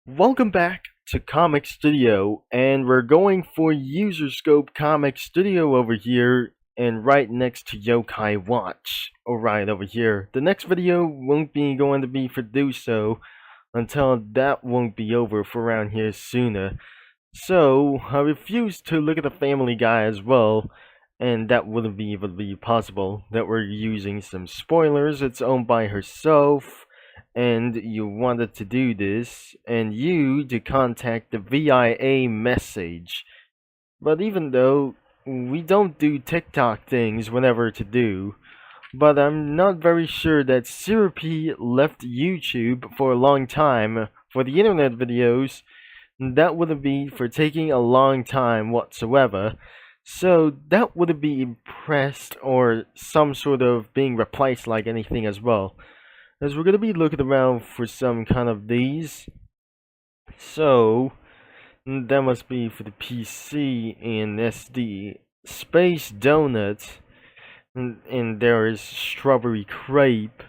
Welcome back to Comic Studio, and we're going for Userscope Comic Studio over here, and right next to Yokai Watch, right over here. The next video won't be going to be for Do So until that won't be over for around here sooner. So, I refuse to look at the Family Guy as well, and that wouldn't be able to be possible. That we're using some spoilers, it's owned by herself, and you wanted to do this, and you to contact the VIA message. But even though we don't do TikTok things whenever to do, but I'm not very sure that Syrupy left YouTube for a long time for the internet videos. That wouldn't be for taking a long time whatsoever. So that wouldn't be impressed or some sort of being replaced like anything as well. As we're going to be looking around for some kind of these. So that must be for the PC and SD. Space Donut. And there is Strawberry Crepe.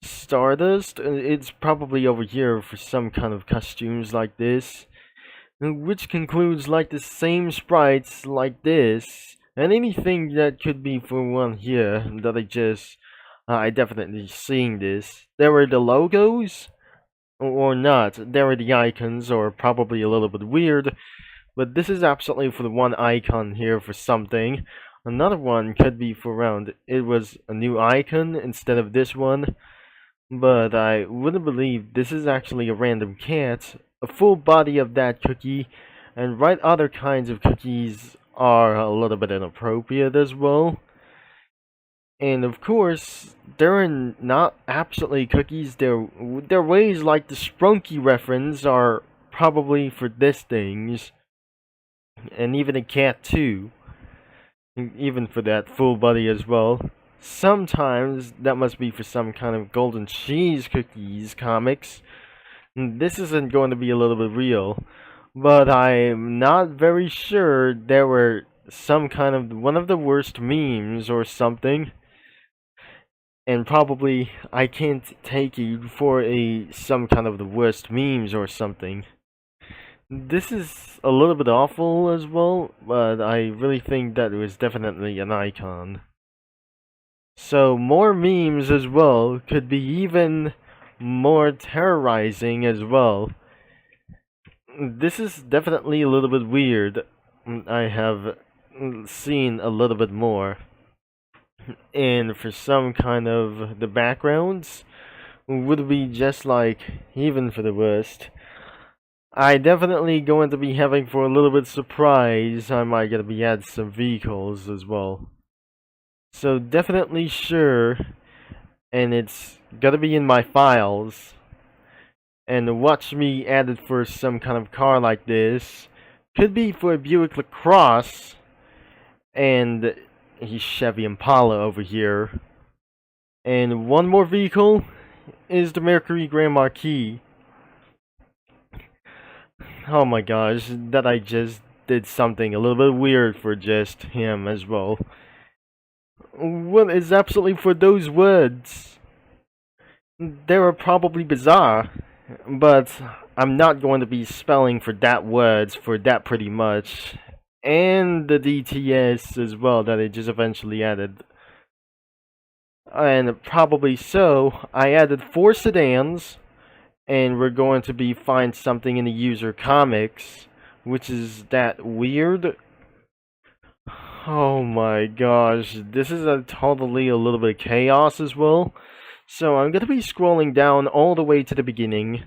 Stardust, it's probably over here for some kind of costumes like this, which concludes like the same sprites like this, and anything that could be for one here that I definitely seeing this. There are the logos, or not, there are the icons, or probably a little bit weird, but this is absolutely for the one icon here for something. Another one could be for round. It was a new icon instead of this one. But I wouldn't believe this is actually a random cat. A full body of that cookie, and right other kinds of cookies are a little bit inappropriate as well. And of course, they're not absolutely cookies. Their ways like the Sprunky reference are probably for this things. And even a cat too. Even for that full body as well. Sometimes that must be for some kind of golden cheese cookies comics. This isn't going to be a little bit real, but I'm not very sure there were some kind of one of the worst memes or something. And probably I can't take you for some kind of the worst memes or something. This is a little bit awful as well, but I really think that it was definitely an icon. So more memes as well could be even more terrorizing as well. This is definitely a little bit weird. I have seen a little bit more. And for some kind of the backgrounds would be just like even for the worst. I definitely going to be having for a little bit surprise. I might gonna be add some vehicles as well. So definitely Shure, and it's gotta be in my files. And watch me add it for some kind of car like this. Could be for a Buick LaCrosse, and he's Chevy Impala over here. And one more vehicle is the Mercury Grand Marquis. Oh my gosh, that I just did something a little bit weird for just him as well. What is absolutely for those words? They were probably bizarre, but I'm not going to be spelling for that words for that pretty much. And the DTS as well that I just eventually added. And probably so, I added 4 sedans, and we're going to be find something in the user comics, which is that weird. Oh my gosh, this is totally a little bit chaos as well. So I'm going to be scrolling down all the way to the beginning,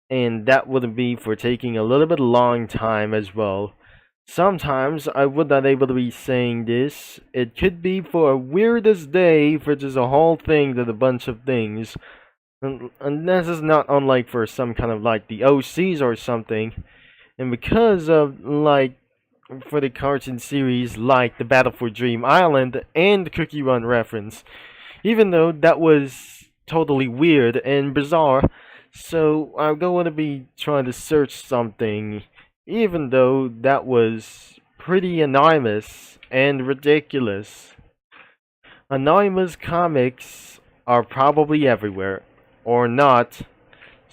and that would be for taking a little bit long time as well. Sometimes I would not able to be saying this. It could be for a weirdest day for just a whole thing that a bunch of things. And this is not unlike for some kind of like the OCs or something. And because of like for the cartoon series like the Battle for Dream Island and the Cookie Run reference, even though that was totally weird and bizarre. So I'm going to be trying to search something, even though that was pretty anonymous and ridiculous. Anonymous comics are probably everywhere, or not.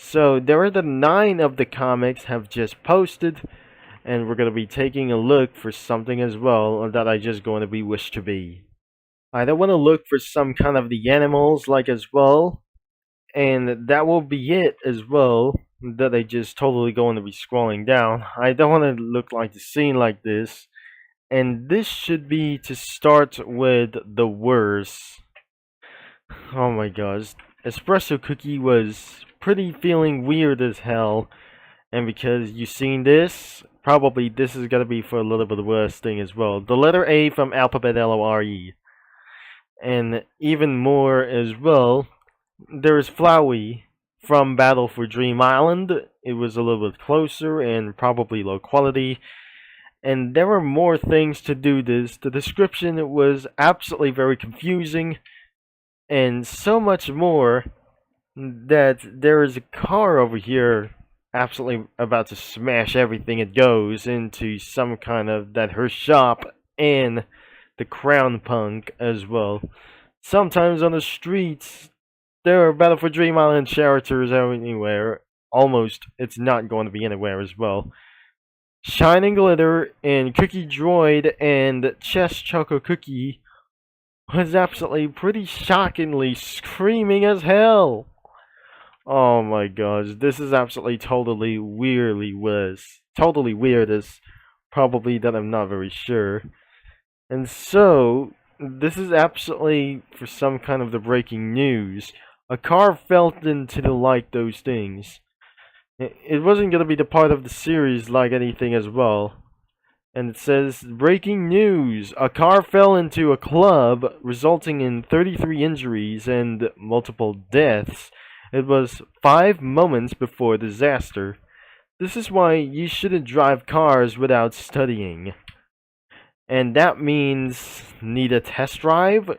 So there are the 9 of the comics have just posted, and we're going to be taking a look for something as well that I just going to be wish to be. I don't want to look for some kind of the animals like as well, and that will be it as well, that I just totally going to be scrolling down. I don't want to look like the scene like this, and this should be to start with the worst. Oh my gosh, espresso cookie was pretty feeling weird as hell, and because you seen this, probably this is gonna be for a little bit of the worst thing as well. The letter A from alphabet LORE, and even more as well. There is Flowey from Battle for Dream Island. It was a little bit closer and probably low quality. And there were more things to do this. The description was absolutely very confusing. And so much more that there is a car over here absolutely about to smash everything it goes into some kind of that her shop and the Crown Punk as well. Sometimes on the streets there are Battle for Dream Island characters anywhere. Almost, it's not going to be anywhere as well. Shining Glitter and Cookie Droid and Chess Choco Cookie was absolutely pretty shockingly screaming as hell. Oh my gosh, this is absolutely totally weird as probably that I'm not very sure. And so, this is absolutely for some kind of the breaking news. A car fell into the like those things. It wasn't going to be the part of the series like anything as well. And it says, breaking news! A car fell into a club, resulting in 33 injuries and multiple deaths. It was 5 moments before disaster. This is why you shouldn't drive cars without studying. And that means need a test drive?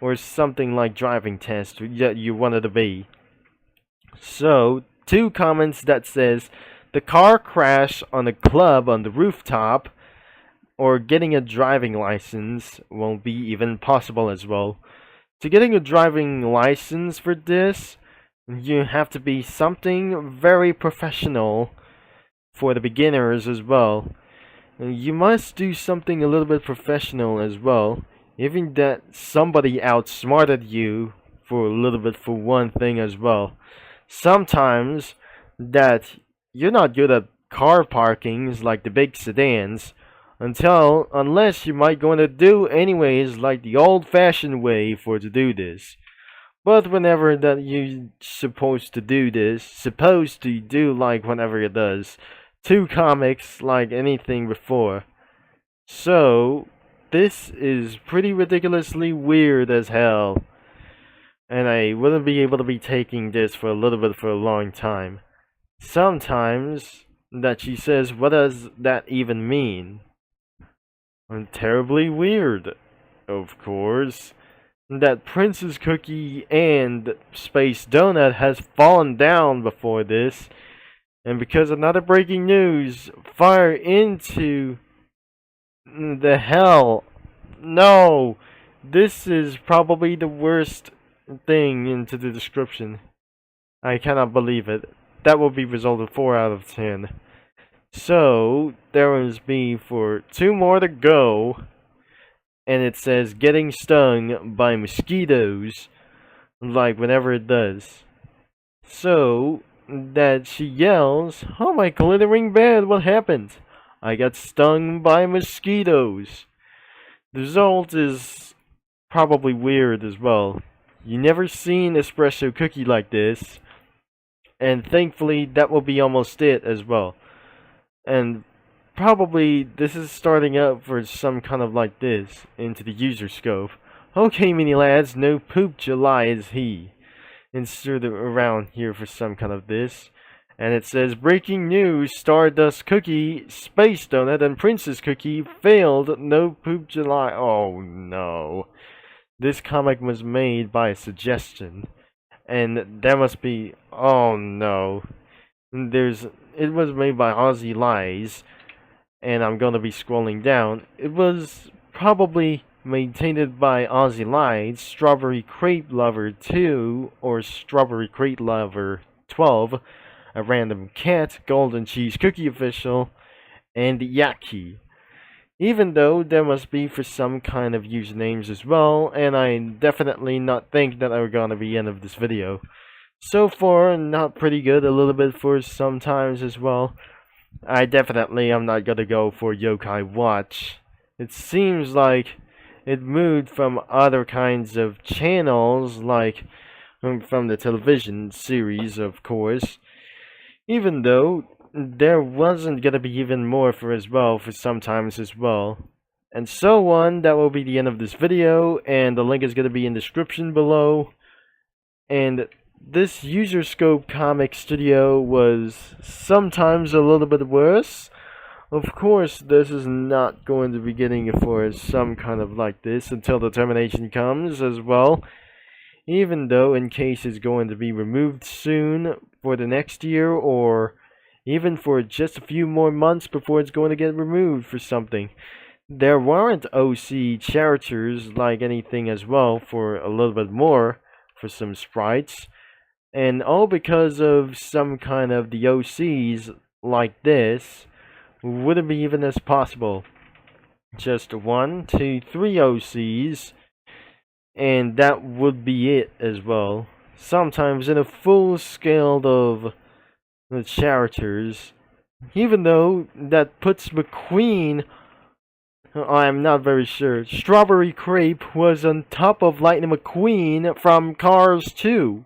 Or something like driving test that you wanted to be. So, 2 comments that says, the car crash on a club on the rooftop, or getting a driving license won't be even possible as well. To getting a driving license for this, you have to be something very professional for the beginners as well. You must do something a little bit professional as well. Even that somebody outsmarted you for a little bit for one thing as well. Sometimes that you're not good at car parkings like the big sedans unless you might going to do anyways like the old-fashioned way for to do this. But whenever that you supposed to do like whenever it does, 2 comics like anything before. So this is pretty ridiculously weird as hell. And I wouldn't be able to be taking this for a little bit for a long time. Sometimes that she says, what does that even mean? And terribly weird, of course. That Princess Cookie and Space Donut has fallen down before this. And because another breaking news, fire into the hell. No, this is probably the worst thing into the description. I cannot believe it. That will be resulted 4 out of 10. So, there was me for 2 more to go. And it says, getting stung by mosquitoes. Like, whenever it does. So, that she yells, oh my glittering bed, what happened? I got stung by mosquitoes. The result is probably weird as well. You never seen espresso cookie like this. And thankfully, that will be almost it as well. And probably this is starting up for some kind of like this into the Userscope. Okay, mini lads, no poop July is he. Insert around here for some kind of this. And it says, breaking news, Stardust Cookie, Space Donut, and Princess Cookie failed no poop July. Oh no. This comic was made by a suggestion. And there must be, oh no. It was made by Aussie Lies. And I'm gonna be scrolling down. It was probably maintained by Aussie Lies, Strawberry Crepe Lover 2, or Strawberry Crate Lover 12, a random cat, golden cheese cookie official, and Yaki. Even though there must be for some kind of usernames as well, and I definitely not think that are gonna be end of this video. So far, not pretty good, a little bit for sometimes as well. I definitely am not gonna go for Yokai Watch. It seems like it moved from other kinds of channels, like from the television series, of course. Even though there wasn't gonna be even more for as well for sometimes as well. And so on, that will be the end of this video, and the link is gonna be in the description below. And this Userscope Comic Studio was sometimes a little bit worse. Of course, this is not going to be getting for some kind of like this until the termination comes as well. Even though in case it's going to be removed soon for the next year, or even for just a few more months before it's going to get removed for something. There weren't OC characters like anything as well for a little bit more for some sprites. And all because of some kind of the OCs like this wouldn't be even as possible. Just 1, 2, 3 OCs, and that would be it as well. Sometimes in a full scale of the characters, even though that puts McQueen, I'm not very sure. Strawberry Crepe was on top of Lightning McQueen from Cars 2.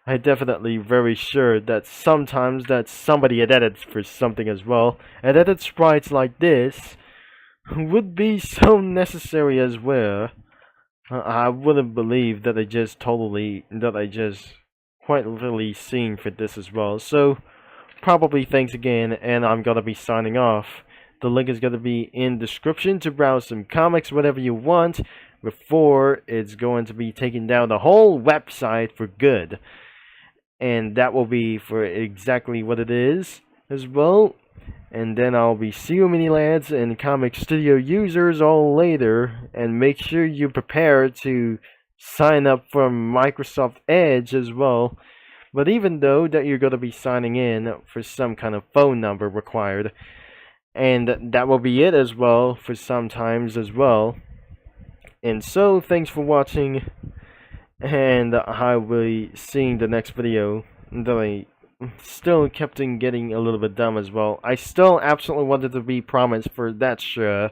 I'm definitely very sure that sometimes that somebody edited for something as well. Edited sprites like this would be so necessary as well. I wouldn't believe that I just quite literally seen for this as well. So, probably thanks again, and I'm gonna be signing off. The link is gonna be in the description to browse some comics, whatever you want, before it's going to be taking down the whole website for good. And that will be for exactly what it is as well. And then I'll be see you mini lads and Comic Studio users all later. And make sure you prepare to sign up for Microsoft Edge as well. But even though that you're going to be signing in for some kind of phone number required. And that will be it as well for sometimes as well. And so, thanks for watching. And I will be seeing the next video. Though I still kept on getting a little bit dumb as well. I still absolutely wanted to be promised for that Shure.